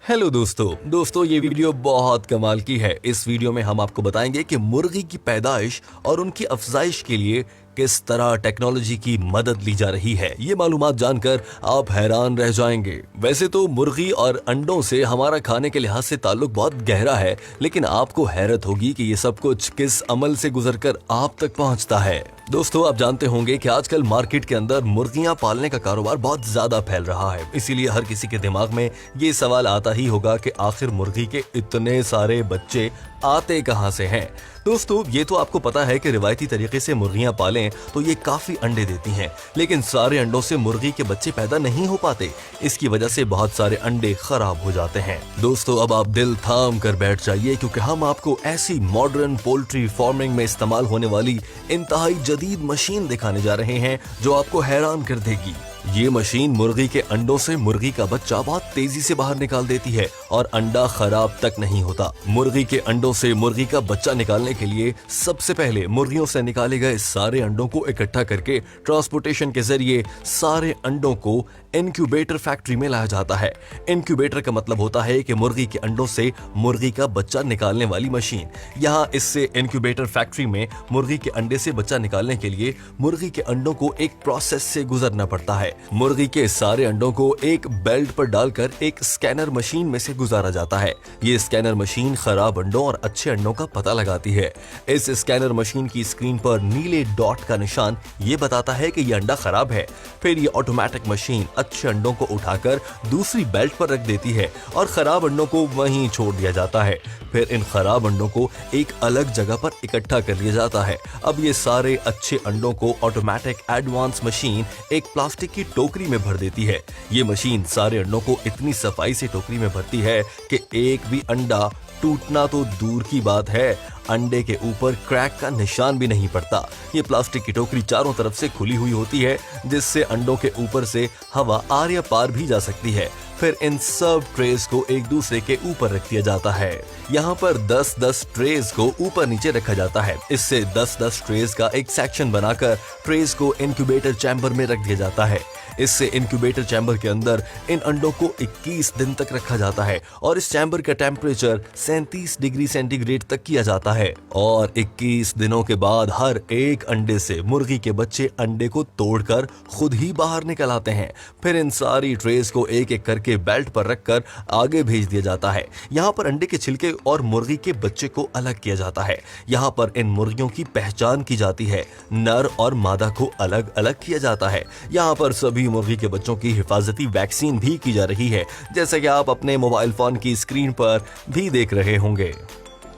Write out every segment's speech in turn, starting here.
Hello दोस्तों ये video बहुत कमाल की है। इस वीडियो में हम आपको बताएंगे कि मुर्गी की पैदाइश और उनकी अफजाइश के लिए किस तरह टेक्नोलॉजी की मदद ली जा रही है। ये मालूमात जानकर आप हैरान रह जाएंगे। वैसे तो मुर्गी और अंडों से हमारा खाने के लिहाज से ताल्लुक बहुत गहरा है, लेकिन आपको हैरत होगी कि ये सब कुछ किस अमल से गुजरकर आप तक पहुंचता है। दोस्तों, आप जानते होंगे कि आजकल मार्केट के अंदर मुर्गियां पालने का कारोबार बहुत ज्यादा फैल रहा है। इसीलिए हर किसी के दिमाग में ये सवाल आता ही होगा कि आखिर मुर्गी के इतने सारे बच्चे आते कहां से हैं। दोस्तों, ये तो आपको पता है कि रिवायती तरीके से मुर्गियां पालें तो ये काफी अंडे देती हैं, लेकिन सारे अंडों से मुर्गी के बच्चे पैदा नहीं हो पाते। इसकी वजह से बहुत सारे अंडे खराब हो जाते हैं। दोस्तों, अब आप दिल थाम कर बैठ जाइए, क्योंकि हम आपको ऐसी मॉडर्न पोल्ट्री फार्मिंग में इस्तेमाल होने वाली इंतहाई जदीद मशीन दिखाने जा रहे हैं जो आपको हैरान कर देगी। ये मशीन मुर्गी के अंडों से मुर्गी का बच्चा बहुत तेजी से बाहर निकाल देती है और अंडा खराब तक नहीं होता। मुर्गी के अंडों से मुर्गी का बच्चा निकालने के लिए सबसे पहले मुर्गियों से निकाले गए सारे अंडों को इकट्ठा करके ट्रांसपोर्टेशन के जरिए सारे अंडों को इनक्यूबेटर फैक्ट्री में लाया जाता है। इनक्यूबेटर का मतलब होता है कि मुर्गी के अंडों से मुर्गी का बच्चा निकालने वाली मशीन। यहाँ इससे इनक्यूबेटर फैक्ट्री में मुर्गी के अंडे से बच्चा निकालने के लिए मुर्गी के अंडों को एक प्रोसेस से गुजरना पड़ता है। मुर्गी के सारे अंडों को एक बेल्ट पर डालकर एक स्कैनर मशीन में से गुजारा जाता है। ये स्कैनर मशीन खराब अंडों और अच्छे अंडों का पता लगाती है। इस स्कैनर मशीन की स्क्रीन पर नीले डॉट का निशान ये बताता है कि ये अंडा खराब है। फिर ये ऑटोमेटिक मशीन अच्छे अंडों को उठाकर दूसरी बेल्ट पर रख देती है और खराब अंडों को वहीं छोड़ दिया जाता है। फिर इन खराब अंडों को एक अलग जगह पर इकट्ठा कर लिया जाता है। अब ये सारे अच्छे अंडों को ऑटोमेटिक एडवांस मशीन एक प्लास्टिक की टोकरी में भर देती है। ये मशीन सारे अंडों को इतनी सफाई से टोकरी में भरती है कि एक भी अंडा टूटना तो दूर की बात है, अंडे के ऊपर क्रैक का निशान भी नहीं पड़ता। ये प्लास्टिक की टोकरी चारों तरफ से खुली हुई होती है, जिससे अंडों के ऊपर से हवा आर या पार भी जा सकती है। फिर इन सब ट्रेस को एक दूसरे के ऊपर रख दिया जाता है। यहाँ पर 10-10 ट्रेस को ऊपर नीचे रखा जाता है। इससे 10-10 ट्रेस का एक सेक्शन बनाकर ट्रेस को इंक्यूबेटर चैम्बर में रख दिया जाता है। इससे इंक्यूबेटर चैम्बर के अंदर इन अंडों को 21 दिन तक रखा जाता है और इस चैम्बर का टेम्परेचर 37 डिग्री सेंटीग्रेड तक किया जाता है। और 21 दिनों के बाद हर एक अंडे से मुर्गी के बच्चे अंडे को तोड़कर खुद ही बाहर निकल आते हैं। फिर इन सारी ट्रेस को एक एक करके बेल्ट पर रखकर आगे भेज दिया जाता है। यहाँ पर अंडे के छिलके और मुर्गी के बच्चे को अलग किया जाता है। यहाँ पर इन मुर्गियों की पहचान की जाती है। नर और मादा को अलग अलग किया जाता है। यहाँ पर सभी मुर्गी के बच्चों की हिफाजती वैक्सीन भी की जा रही है, जैसे कि आप अपने मोबाइल फोन की स्क्रीन पर भी देख रहे होंगे।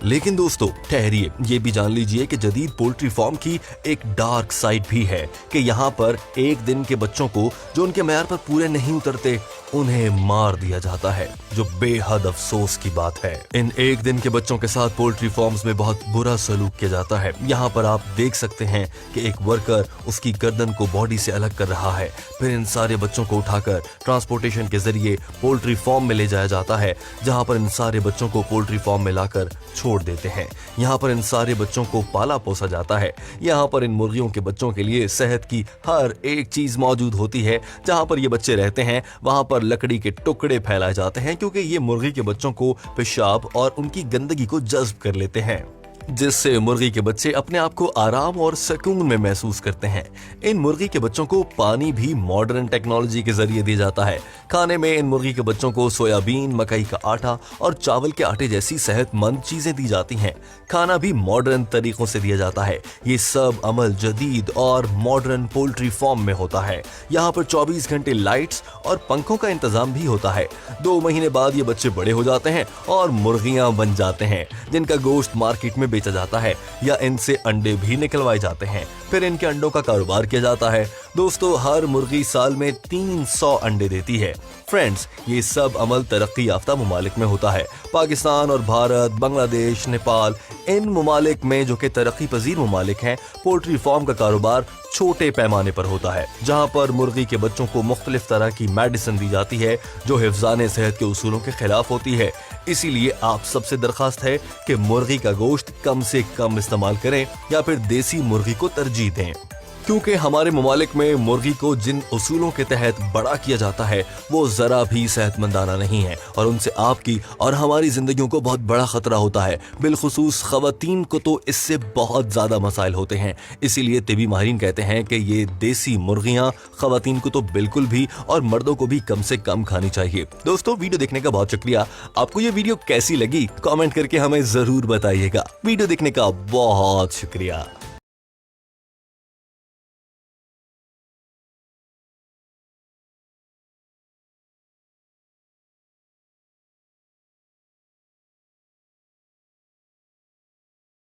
लेकिन दोस्तों, ठहरिए, ये भी जान लीजिए कि जदीद पोल्ट्री फार्म की एक डार्क साइड भी है कि यहाँ पर एक दिन के बच्चों को जो उनके मैयार पर पूरे नहीं उतरते उन्हें मार दिया जाता है, जो बेहद अफसोस की बात है। इन एक दिन के बच्चों के साथ पोल्ट्री फार्म्स में बहुत बुरा सलूक किया जाता है। यहाँ पर आप देख सकते हैं कि एक वर्कर उसकी गर्दन को बॉडी से अलग कर रहा है। फिर इन सारे बच्चों को उठाकर ट्रांसपोर्टेशन के जरिए पोल्ट्री फार्म में ले जाया जाता है, जहाँ पर इन सारे बच्चों को पोल्ट्री फार्म में लाकर छोड़ देते हैं। यहाँ पर इन सारे बच्चों को पाला पोसा जाता है। यहाँ पर इन मुर्गियों के बच्चों के लिए सेहत की हर एक चीज मौजूद होती है। जहाँ पर ये बच्चे रहते हैं वहां पर लकड़ी के टुकड़े फैलाए जाते हैं, क्योंकि ये मुर्गी के बच्चों को पेशाब और उनकी गंदगी को जज्ब कर लेते हैं, जिससे मुर्गी के बच्चे अपने आप को आराम और सुकून में महसूस करते हैं। इन मुर्गी के बच्चों को पानी भी मॉडर्न टेक्नोलॉजी के जरिए दिया जाता है। खाने में इन मुर्गी के बच्चों को सोयाबीन, मकई का आटा और चावल के आटे जैसी सेहतमंद चीजें दी जाती हैं। खाना भी मॉडर्न तरीकों से दिया जाता है। ये सब अमल जदीद और मॉडर्न पोल्ट्री फार्म में होता है। यहाँ पर 24 घंटे लाइट्स और पंखों का इंतजाम भी होता है। 2 महीने बाद ये बच्चे बड़े हो जाते हैं और मुर्गियां बन जाते हैं, जिनका गोश्त मार्केट में बेचा जाता है या इनसे अंडे भी निकलवाए जाते हैं। फिर इनके अंडों का कारोबार किया जाता है। दोस्तों, हर मुर्गी साल में 300 अंडे देती है। फ्रेंड्स, ये सब अमल तरक्की याफ्ता ममालिक में होता है। पाकिस्तान और भारत, बांग्लादेश, नेपाल, इन ममालिक में जो कि तरक्की पजीर ममालिक हैं, पोल्ट्री फार्म का कारोबार छोटे पैमाने पर होता है, जहां पर मुर्गी के बच्चों को मुख्तलिफ तरह की मेडिसिन दी जाती है जो हिफ्ज़ाने सेहत के उसूलों के खिलाफ होती है। इसीलिए आप सबसे दरखास्त है कि मुर्गी का गोश्त कम से कम इस्तेमाल करें या फिर देसी मुर्गी को तरजीह दें। क्योंकि हमारे ममालिक में मुर्गी को जिन उसूलों के तहत बड़ा किया जाता है वो जरा भी सेहतमंदाना नहीं है और उनसे आपकी और हमारी जिंदगियों को बहुत बड़ा खतरा होता है। बिलखुसूस खवातीन को तो इससे बहुत ज्यादा मसाइल होते हैं। इसीलिए तिबी माहिरीन कहते हैं कि ये देसी मुर्गियां खवातीन को तो बिल्कुल भी और मर्दों को भी कम से कम खानी चाहिए। दोस्तों, वीडियो देखने का बहुत शुक्रिया। आपको ये वीडियो कैसी लगी कमेंट करके हमें जरूर बताइएगा। वीडियो देखने का बहुत शुक्रिया।